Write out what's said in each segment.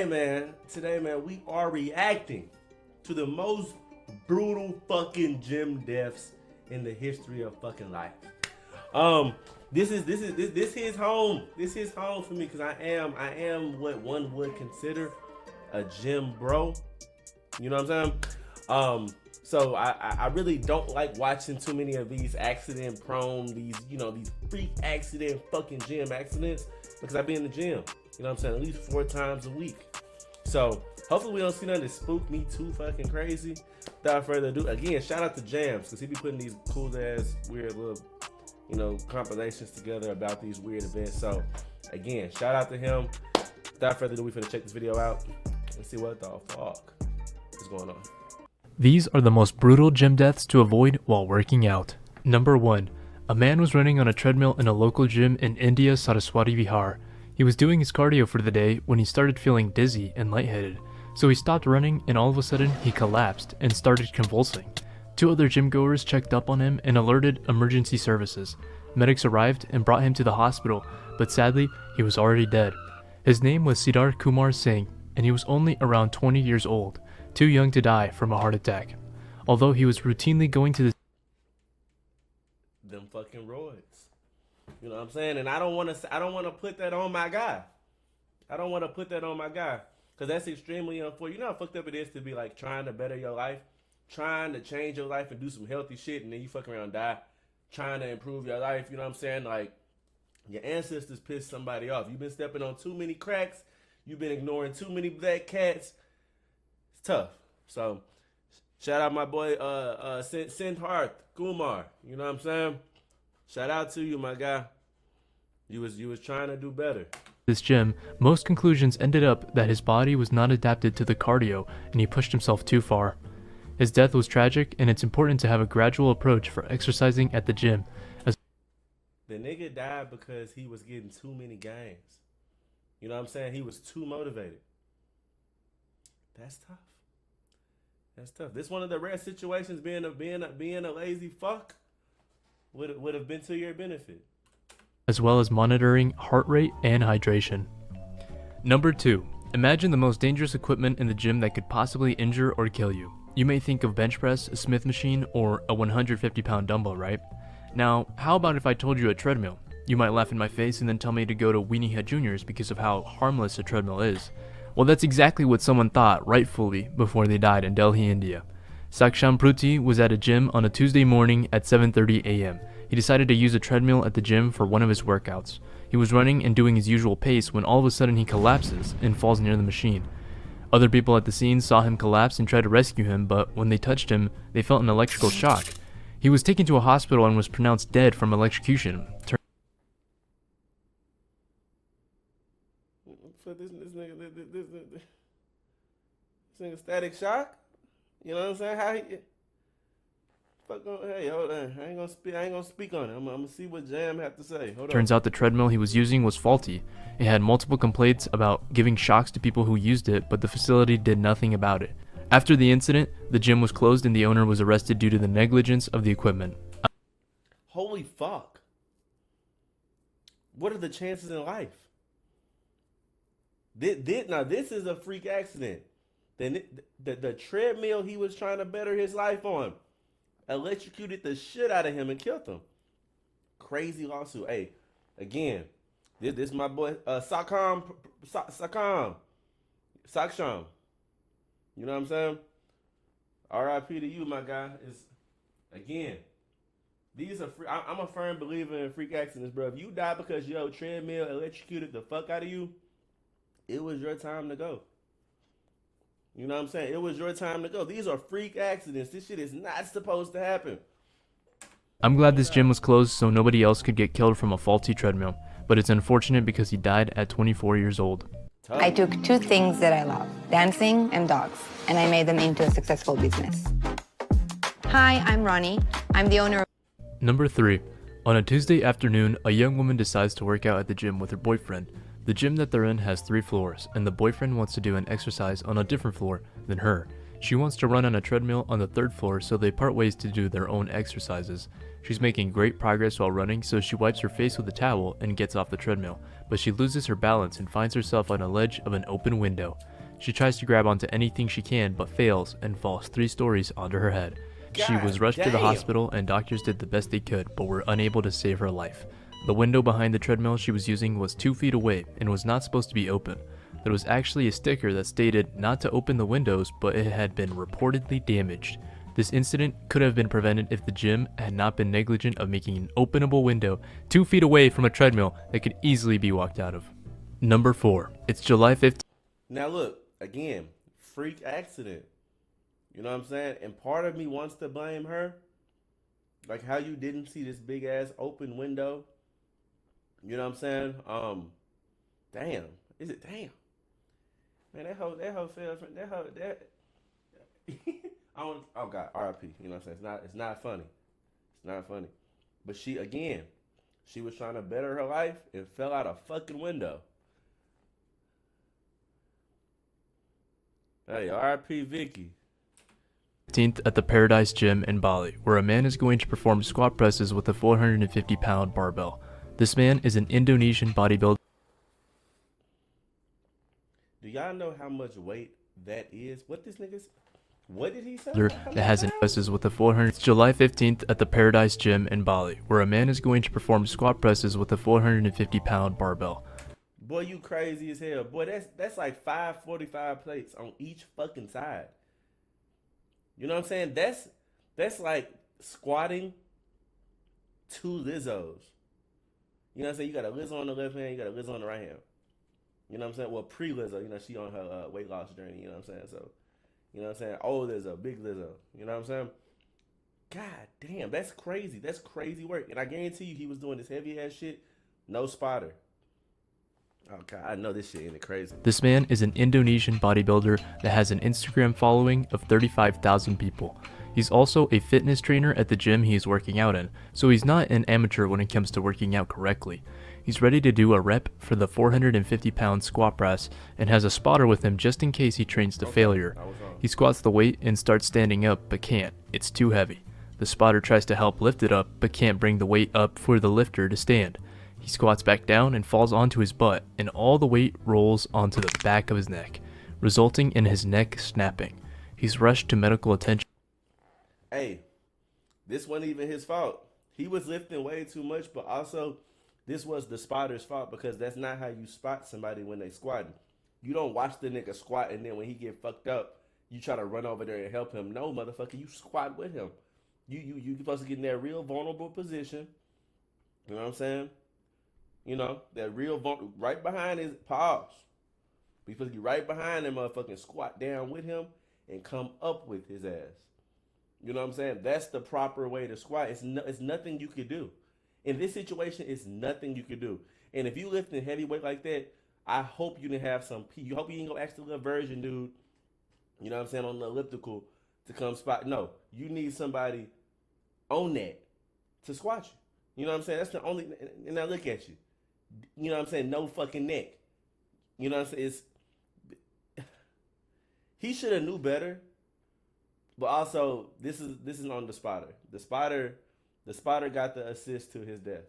today, man, we are reacting to the most brutal fucking gym deaths in the history of fucking life. This hits home. This hits home for me because I am what one would consider a gym bro. You know what I'm saying? So I really don't like watching too many of these accident prone, these freak accident fucking gym accidents, because I be in the gym, you know what I'm saying, at least 4 times a week. So hopefully we don't see nothing to spook me too fucking crazy. Without further ado, again, shout out to Jams, because he be putting these cool ass weird little compilations together about these weird events. So again, shout out to him. Without further ado, we finna check this video out and see what the fuck is going on. These are the most brutal gym deaths to avoid while working out. Number 1. A man was running on a treadmill in a local gym in India's Saraswati Vihar. He was doing his cardio for the day when he started feeling dizzy and lightheaded. So he stopped running and all of a sudden he collapsed and started convulsing. 2 other gym goers checked up on him and alerted emergency services. Medics arrived and brought him to the hospital, but sadly he was already dead. His name was Siddharth Kumar Singh and he was only around 20 years old. Too young to die from a heart attack. Although he was routinely going to them fucking roids. You know what I'm saying? And I don't want to put that on my guy. I don't want to put that on my guy, because that's extremely unfortunate. You know how fucked up it is to be like trying to better your life, trying to change your life and do some healthy shit, and then you fuck around and die trying to improve your life. You know what I'm saying? Like, your ancestors pissed somebody off. You've been stepping on too many cracks. You've been ignoring too many black cats. Tough. So shout out my boy Siddharth Kumar. You know what I'm saying? Shout out to you, my guy. You was trying to do better. This gym, most conclusions ended up that his body was not adapted to the cardio and he pushed himself too far. His death was tragic, and it's important to have a gradual approach for exercising at the gym. The nigga died because he was getting too many gains. You know what I'm saying? He was too motivated. That's tough. That's tough. This one of the rare situations, being a lazy fuck would have been to your benefit. As well as monitoring heart rate and hydration. Number 2. Imagine the most dangerous equipment in the gym that could possibly injure or kill you. You may think of bench press, a Smith machine, or a 150-pound dumbbell, right? Now, how about if I told you a treadmill? You might laugh in my face and then tell me to go to Weenie Head Juniors because of how harmless a treadmill is. Well, that's exactly what someone thought, rightfully, before they died in Delhi, India. Saksham Pruthi was at a gym on a Tuesday morning at 7:30 a.m. He decided to use a treadmill at the gym for one of his workouts. He was running and doing his usual pace when all of a sudden he collapses and falls near the machine. Other people at the scene saw him collapse and tried to rescue him, but when they touched him, they felt an electrical shock. He was taken to a hospital and was pronounced dead from electrocution. For this nigga static shock. You know what I'm saying? How he hey, hold on. I ain't gonna speak on it. I'm gonna see what Jam had to say. Hold on. Turns out the treadmill he was using was faulty. It had multiple complaints about giving shocks to people who used it, but the facility did nothing about it. After the incident, the gym was closed and the owner was arrested due to the negligence of the equipment. Holy fuck. What are the chances in life? Now this is a freak accident. The treadmill he was trying to better his life on electrocuted the shit out of him and killed him. Crazy lawsuit. Hey, again, this my boy Saksham. You know what I'm saying? R.I.P. to you, my guy. Again, these are free. I'm a firm believer in freak accidents, bro. If you die because your treadmill electrocuted the fuck out of you, it was your time to go. You know what I'm saying? It was your time to go. These are freak accidents. This shit is not supposed to happen. I'm glad this gym was closed so nobody else could get killed from a faulty treadmill, but it's unfortunate because he died at 24 years old. I took 2 things that I love, dancing and dogs, and I made them into a successful business. Hi, I'm Ronnie. I'm the owner of... Number 3. On a Tuesday afternoon, a young woman decides to work out at the gym with her boyfriend. The gym that they're in has 3 floors, and the boyfriend wants to do an exercise on a different floor than her. She wants to run on a treadmill on the 3rd floor, so they part ways to do their own exercises. She's making great progress while running, so she wipes her face with a towel and gets off the treadmill, but she loses her balance and finds herself on a ledge of an open window. She tries to grab onto anything she can but fails and falls 3 stories onto her head. She was rushed to the hospital and doctors did the best they could but were unable to save her life. The window behind the treadmill she was using was 2 feet away and was not supposed to be open. There was actually a sticker that stated not to open the windows, but it had been reportedly damaged. This incident could have been prevented if the gym had not been negligent of making an openable window 2 feet away from a treadmill that could easily be walked out of. Number 4. It's July 15th. Now look, again, freak accident. You know what I'm saying? And part of me wants to blame her. Like how you didn't see this big ass open window. You know what I'm saying? Damn. Is it damn? Man, that hoe fell from that hoe that oh God, RIP. You know what I'm saying? It's not funny. It's not funny. But she was trying to better her life and fell out a fucking window. Hey, RIP Vicky. 15th at the Paradise Gym in Bali, where a man is going to perform squat presses with a 450-pound barbell. This man is an Indonesian bodybuilder. Do y'all know how much weight that is? What did he say? That has an presses with a 400. It's July 15th at the Paradise Gym in Bali, where a man is going to perform squat presses with a 450-pound barbell. Boy, you crazy as hell. Boy, that's like 545 plates on each fucking side. You know what I'm saying? That's like squatting 2 Lizzos. You know what I'm saying? You got a Lizzo on the left hand, you got a Lizzo on the right hand. You know what I'm saying? Well, pre-Lizzo, you know, she on her weight loss journey, you know what I'm saying? So, you know what I'm saying? Old Lizzo, big Lizzo, you know what I'm saying? God damn, that's crazy. That's crazy work. And I guarantee you he was doing this heavy ass shit, no spotter. Oh God, I know this shit ain't crazy. This man is an Indonesian bodybuilder that has an Instagram following of 35,000 people. He's also a fitness trainer at the gym he is working out in, so he's not an amateur when it comes to working out correctly. He's ready to do a rep for the 450-pound squat press and has a spotter with him just in case he trains to failure. He squats the weight and starts standing up but can't. It's too heavy. The spotter tries to help lift it up but can't bring the weight up for the lifter to stand. He squats back down and falls onto his butt, and all the weight rolls onto the back of his neck, resulting in his neck snapping. He's rushed to medical attention. Hey, this wasn't even his fault. He was lifting way too much, but also this was the spotter's fault because that's not how you spot somebody when they squatting. You don't watch the nigga squat and then when he get fucked up, you try to run over there and help him. No, motherfucker, you squat with him. You supposed to get in that real vulnerable position. You know what I'm saying? You know, that real right behind his pause. We supposed to be right behind him, motherfucking squat down with him and come up with his ass. You know what I'm saying? That's the proper way to squat. It's nothing you could do. In this situation, it's nothing you could do. And if you lifting heavy weight like that, I hope you didn't have some. You hope you ain't go ask the little version dude. You know what I'm saying, on the elliptical to come spot. No, you need somebody on that to squat you. You know what I'm saying? That's the only. And now look at you. You know what I'm saying? No fucking neck. You know what I'm saying? He should have knew better. But also, this is on the spotter. The spotter got the assist to his death.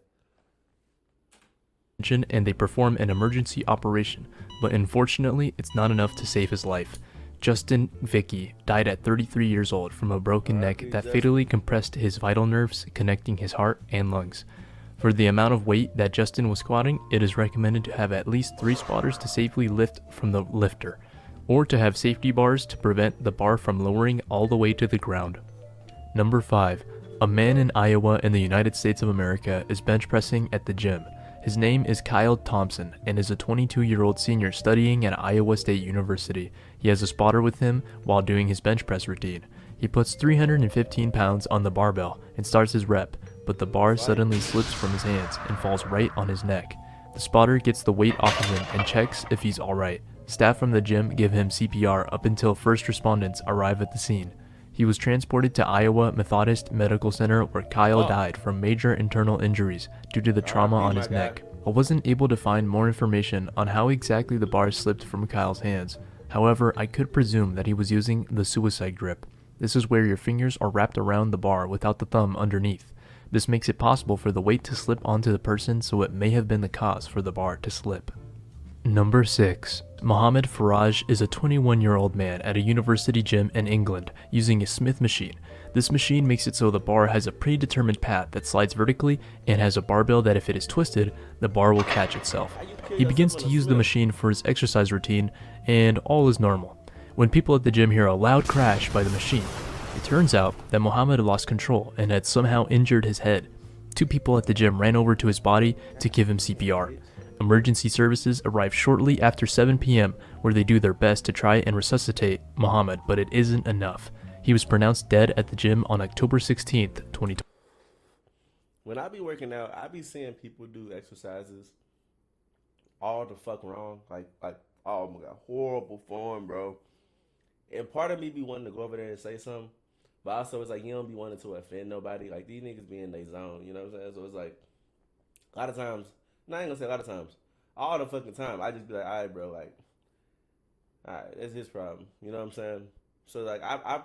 And they perform an emergency operation, but unfortunately, it's not enough to save his life. Justin Vicky died at 33 years old from a broken neck that fatally compressed his vital nerves connecting his heart and lungs. For the amount of weight that Justin was squatting, it is recommended to have at least 3 spotters to safely lift from the lifter, or to have safety bars to prevent the bar from lowering all the way to the ground. Number 5. A man in Iowa in the United States of America is bench pressing at the gym. His name is Kyle Thompson and is a 22-year-old senior studying at Iowa State University. He has a spotter with him while doing his bench press routine. He puts 315 pounds on the barbell and starts his rep, but the bar suddenly slips from his hands and falls right on his neck. The spotter gets the weight off of him and checks if he's alright. Staff from the gym give him CPR up until first responders arrive at the scene. He was transported to Iowa Methodist Medical Center where Kyle died from major internal injuries due to the trauma on his neck. I wasn't able to find more information on how exactly the bar slipped from Kyle's hands, However, I could presume that he was using the suicide grip. This is where your fingers are wrapped around the bar without the thumb underneath. This makes it possible for the weight to slip onto the person, so it may have been the cause for the bar to slip. Number 6. Mohammed Faraj is a 21-year-old man at a university gym in England using a Smith machine. This machine makes it so the bar has a predetermined path that slides vertically and has a barbell that if it is twisted, the bar will catch itself. He begins to use the machine for his exercise routine, and all is normal. When people at the gym hear a loud crash by the machine, it turns out that Mohammed lost control and had somehow injured his head. 2 people at the gym ran over to his body to give him CPR. Emergency services arrive shortly after 7 p.m. where they do their best to try and resuscitate Mohammed, but it isn't enough. He was pronounced dead at the gym on October 16th, 2020. When I be working out, I be seeing people do exercises all the fuck wrong. Like, oh my God, horrible form, bro. And part of me be wanting to go over there and say something, but also it's like you don't be wanting to offend nobody. Like, these niggas be in their zone, you know what I'm saying? So it's like, a lot of times, I ain't gonna say a lot of times, all the fucking time, I just be like, all right, bro, like, all right, that's his problem, you know what I'm saying? So, like, I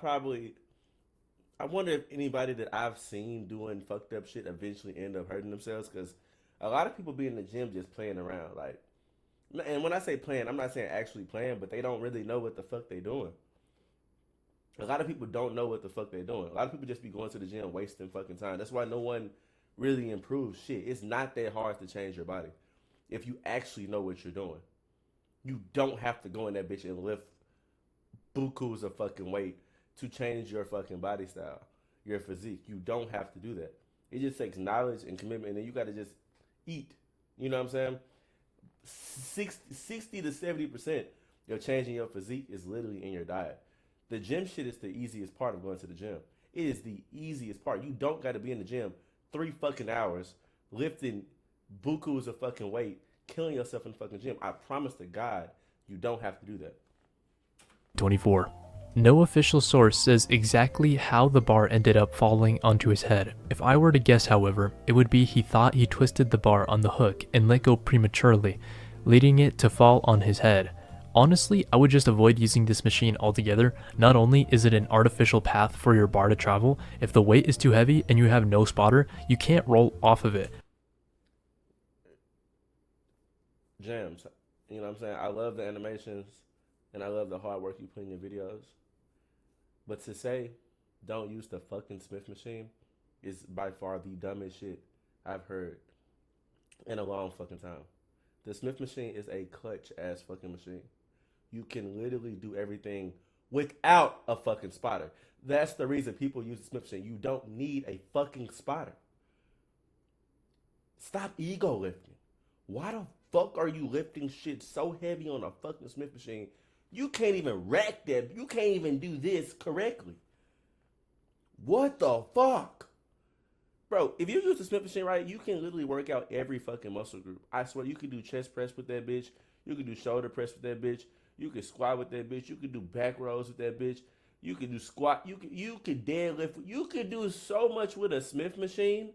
wonder if anybody that I've seen doing fucked up shit eventually end up hurting themselves, because a lot of people be in the gym just playing around, like, and when I say playing, I'm not saying actually playing, but they don't really know what the fuck they doing. A lot of people don't know what the fuck they're doing. A lot of people just be going to the gym wasting fucking time. That's why no one really improves shit. It's not that hard to change your body if you actually know what you're doing. You don't have to go in that bitch and lift bukus of fucking weight to change your fucking body style, your physique. You don't have to do that. It just takes knowledge and commitment, and then you got to just eat. You know what I'm saying? 60 to 70% of changing your physique is literally in your diet. The gym shit is the easiest part of going to the gym. It is the easiest part. You don't got to be in the gym 3 fucking hours lifting bukus of fucking weight, killing yourself in the fucking gym. I promise to God, you don't have to do that. 24. No official source says exactly how the bar ended up falling onto his head. If I were to guess, however, it would be he thought he twisted the bar on the hook and let go prematurely, leading it to fall on his head. Honestly, I would just avoid using this machine altogether. Not only is it an artificial path for your bar to travel, if the weight is too heavy and you have no spotter, you can't roll off of it. Jams, you know what I'm saying? I love the animations and I love the hard work you put in your videos. But to say don't use the fucking Smith machine is by far the dumbest shit I've heard in a long fucking time. The Smith machine is a clutch ass fucking machine. You can literally do everything without a fucking spotter. That's the reason people use the Smith machine. You don't need a fucking spotter. Stop ego lifting. Why the fuck are you lifting shit so heavy on a fucking Smith machine? You can't even rack that. You can't even do this correctly. What the fuck? Bro, if you use the Smith machine right, you can literally work out every fucking muscle group. I swear, you can do chest press with that bitch. You can do shoulder press with that bitch. You can squat with that bitch. You can do back rows with that bitch. You can do squat. You can deadlift. You can do so much with a Smith machine.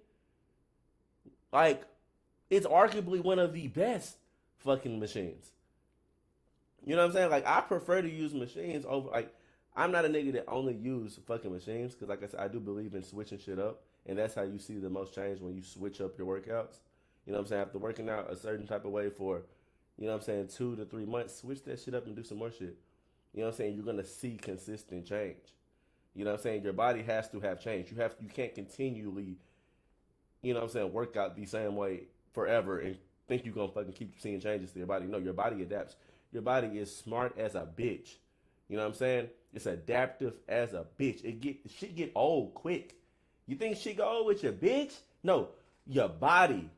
Like, it's arguably one of the best fucking machines. You know what I'm saying? Like, I prefer to use machines over, like, I'm not a nigga that only use fucking machines, because like I said, I do believe in switching shit up, and that's how you see the most change, when you switch up your workouts. You know what I'm saying? After working out a certain type of way for, you know what I'm saying, 2 to 3 months, switch that shit up and do some more shit. You know what I'm saying? You're going to see consistent change. You know what I'm saying? Your body has to have change. You can't continually, you know what I'm saying, work out the same way forever and think you're going to fucking keep seeing changes to your body. No, your body adapts. Your body is smart as a bitch. You know what I'm saying? It's adaptive as a bitch. Shit get old quick. You think shit go old with your bitch? No, your body,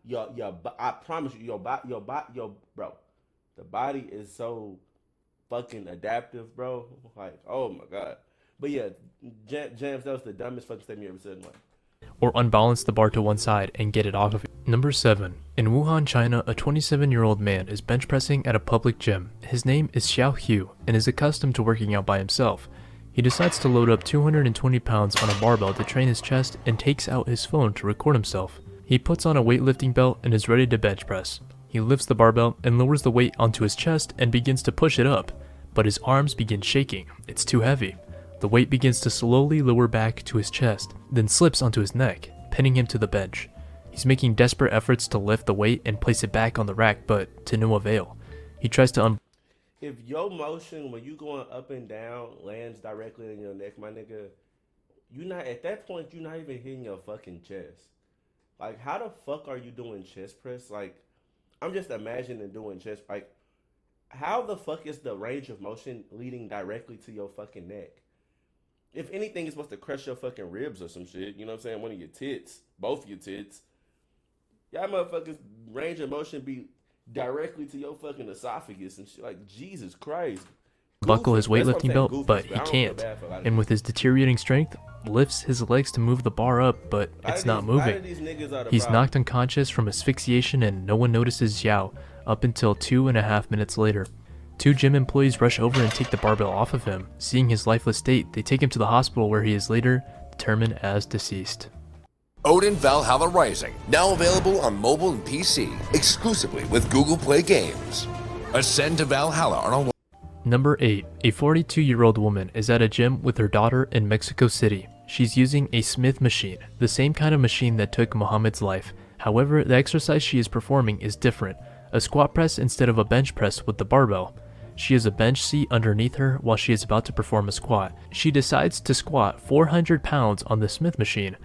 I promise you, bro, the body is so fucking adaptive, bro. Like, oh my God. But yeah, James, that was the dumbest fucking statement you ever said in life. Or unbalance the bar to one side and get it off of it. Number 7. In Wuhan, China, a 27-year-old man is bench pressing at a public gym. His name is Xiao Hu and is accustomed to working out by himself. He decides to load up 220 pounds on a barbell to train his chest and takes out his phone to record himself. He puts on a weightlifting belt and is ready to bench press. He lifts the barbell and lowers the weight onto his chest and begins to push it up. but his arms begin shaking. It's too heavy. The weight begins to slowly lower back to his chest, then slips onto his neck, pinning him to the bench. He's making desperate efforts to lift the weight and place it back on the rack, but to no avail. He tries to If your motion when you going up and down lands directly in your neck, my nigga, you not at that point. You're not even hitting your fucking chest. Like, how the fuck are you doing chest press? Like, I'm just imagining doing chest. Like, how the fuck is the range of motion leading directly to your fucking neck? If anything, it's supposed to crush your fucking ribs or some shit. You know what I'm saying? One of your tits, both your tits. Y'all motherfuckers range of motion be directly to your fucking esophagus and shit. Like, Jesus Christ. buckle his Goofy. That's what I'm weightlifting saying, belt, goofy, but I he don't feel can't. bad for a lot of And with his deteriorating strength, lifts his legs to move the bar up, but it's not moving. He's knocked unconscious from asphyxiation and no one notices Xiao up until 2.5 minutes later. 2 gym employees rush over and take the barbell off of him. Seeing his lifeless state, they take him to the hospital where he is later determined as deceased. Odin Valhalla Rising, now available on mobile and PC, exclusively with Google Play Games. Ascend to Valhalla on a... Number 8. A 42-year-old woman is at a gym with her daughter in Mexico City. She's using a Smith machine, the same kind of machine that took Muhammad's life. However, the exercise she is performing is different. A squat press instead of a bench press with the barbell. She has a bench seat underneath her while she is about to perform a squat. She decides to squat 400 pounds on the Smith machine.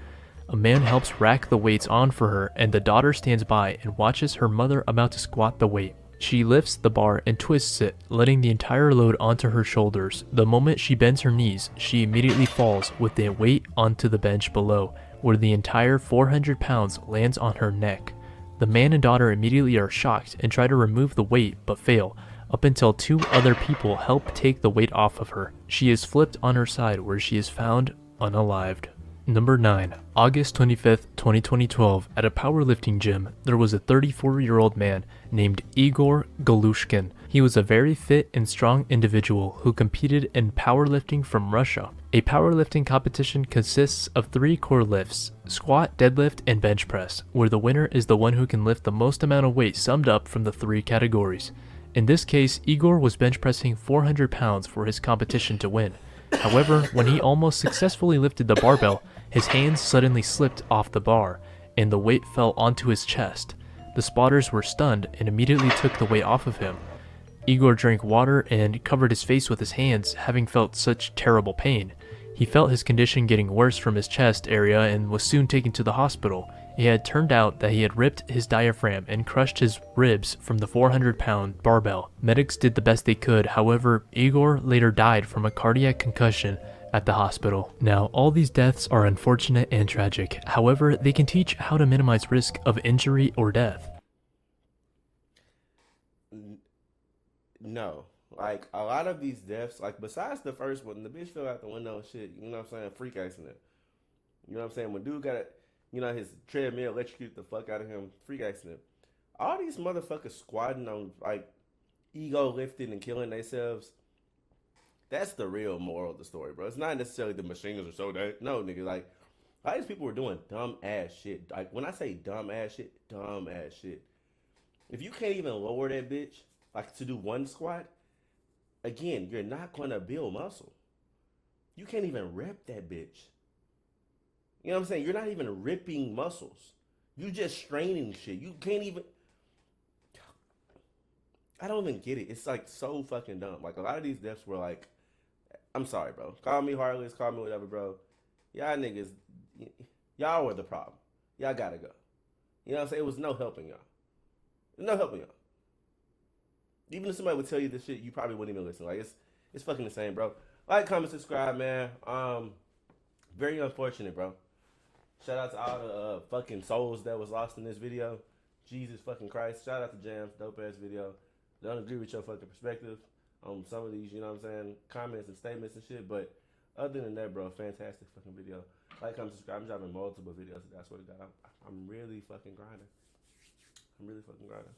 A man helps rack the weights on for her, and the daughter stands by and watches her mother about to squat the weight. She lifts the bar and twists it, letting the entire load onto her shoulders. The moment she bends her knees, she immediately falls with the weight onto the bench below, where the entire 400 pounds lands on her neck. The man and daughter immediately are shocked and try to remove the weight but fail, up until 2 other people help take the weight off of her. She is flipped on her side where she is found unalived. Number 9. August 25th, 2012, at a powerlifting gym, there was a 34-year-old man named Igor Galushkin. He was a very fit and strong individual who competed in powerlifting from Russia. A powerlifting competition consists of 3 core lifts: squat, deadlift, and bench press, where the winner is the one who can lift the most amount of weight summed up from the 3 categories. In this case, Igor was bench pressing 400 pounds for his competition to win. However, when he almost successfully lifted the barbell, his hands suddenly slipped off the bar, and the weight fell onto his chest. The spotters were stunned and immediately took the weight off of him. Igor drank water and covered his face with his hands, having felt such terrible pain. He felt his condition getting worse from his chest area and was soon taken to the hospital. It had turned out that he had ripped his diaphragm and crushed his ribs from the 400-pound barbell. Medics did the best they could, however, Igor later died from a cardiac concussion at the hospital. Now, all these deaths are unfortunate and tragic. However, they can teach how to minimize risk of injury or death. No. Like, a lot of these deaths, like, besides the first one, the bitch fell out the window and shit, you know what I'm saying? Freak accident. You know what I'm saying? When dude got it, you know, his treadmill electrocuted the fuck out of him, freak accident. All these motherfuckers squatting on, like, ego lifting and killing themselves, that's the real moral of the story, bro. It's not necessarily the machines are so that, no, nigga, like, a lot of these people were doing dumb ass shit. Like, when I say dumb ass shit, dumb ass shit. If you can't even lower that bitch, like, to do one squat, again, you're not going to build muscle. You can't even rep that bitch. You know what I'm saying? You're not even ripping muscles. You just straining shit. You can't even... I don't even get it. It's like so fucking dumb. Like, a lot of these deaths were like, I'm sorry, bro. Call me heartless, call me whatever, bro. Y'all niggas, y'all were the problem. Y'all gotta go. You know what I'm saying? It was no helping y'all. No helping y'all. Even if somebody would tell you this shit, you probably wouldn't even listen. Like, it's fucking the same, bro. Like, comment, subscribe, man. Very unfortunate, bro. Shout out to all the fucking souls that was lost in this video. Jesus fucking Christ. Shout out to Jams. Dope ass video. Don't agree with your fucking perspective on some of these, you know what I'm saying, comments and statements and shit. But other than that, bro, fantastic fucking video. Like, comment, subscribe. I'm dropping multiple videos. I swear to God. I'm really fucking grinding. I'm really fucking grinding.